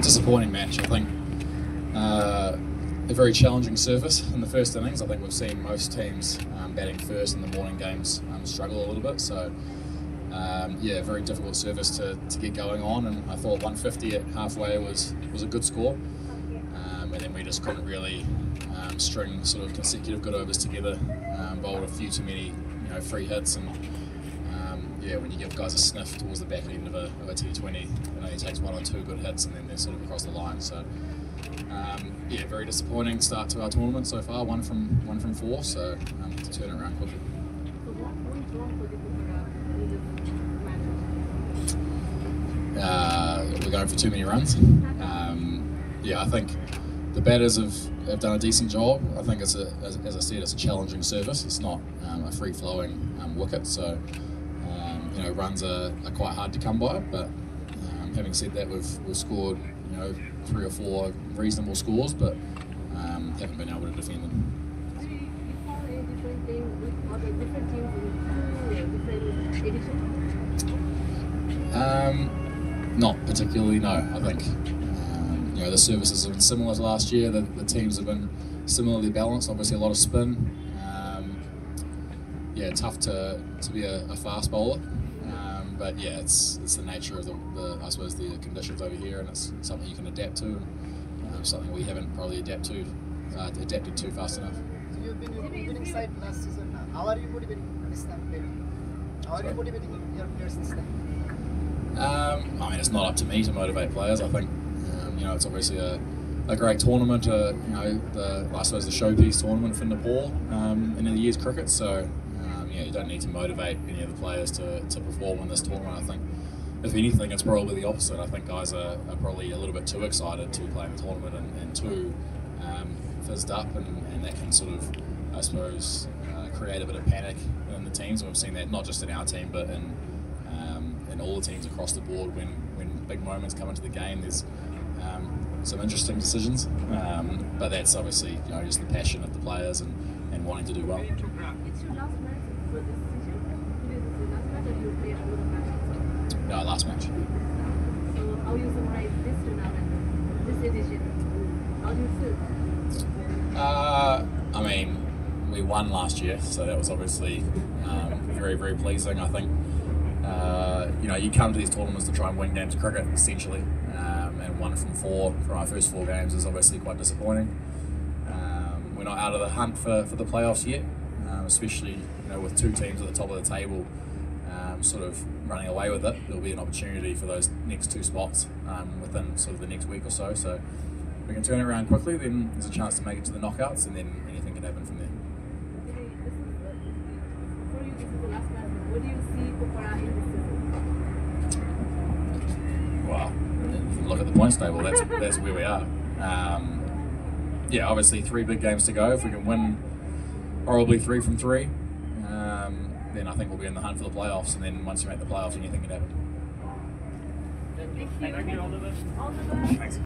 disappointing match. I think a very challenging surface in the first innings. I think we've seen most teams batting first in the morning games struggle a little bit. So yeah, very difficult surface to get going on, and I thought 150 at halfway was a good score, and then we just couldn't really string sort of consecutive good overs together. Bowled a few too many free hits, and yeah, when you give guys a sniff towards the back end of a T20, it only takes one or two good hits and then they're sort of across the line. So yeah, very disappointing start to our tournament so far. One from four, so to turn it around quickly. We're going for too many runs. Yeah, I think the batters have done a decent job. I think as I said, it's a challenging service. It's not a free-flowing wicket, so runs are quite hard to come by. But having said that, we've scored 3 or 4 reasonable scores, but haven't been able to defend them. Not particularly, no. I think the services have been similar to last year. The teams have been similarly balanced. Obviously, a lot of spin. Yeah, tough to be a fast bowler. But yeah, it's the nature of the I suppose the conditions over here, and it's something you can adapt to, and something we haven't probably adapted to fast enough. So you've been winning side last season. How are you motivating this time? How are you motivating your players this time? I mean, it's not up to me to motivate players. I think it's obviously a great tournament. I suppose the showpiece tournament for Nepal in the year's cricket. So. You don't need to motivate any of the players to perform in this tournament. I think, if anything, it's probably the opposite. I think guys are probably a little bit too excited to play in the tournament and too fizzed up, and that can sort of, I suppose, create a bit of panic in the teams. And we've seen that not just in our team, but in all the teams across the board. When big moments come into the game, there's some interesting decisions, but that's obviously just the passion of the players and wanting to do well. No, last match. So how you summarize this tournament, this edition? How do you feel? I mean, we won last year, so that was obviously very, very pleasing. I think you come to these tournaments to try and win games of cricket, essentially, and 1 from 4 from our first 4 games is obviously quite disappointing. We're not out of the hunt for the playoffs yet, especially with 2 teams at the top of the table. Sort of running away with it. There'll be an opportunity for those next 2 spots within sort of the next week or so. So if we can turn it around quickly, then there's a chance to make it to the knockouts, and then anything can happen from there. For you, this is the last match. What do you see Popara in this season? Well, if you look at the points table, that's where we are. Yeah, obviously 3 big games to go. If we can win probably 3 from 3. Then I think we'll be in the hunt for the playoffs, and then once you make the playoffs, anything can happen. Thank you. All the best. Thanks.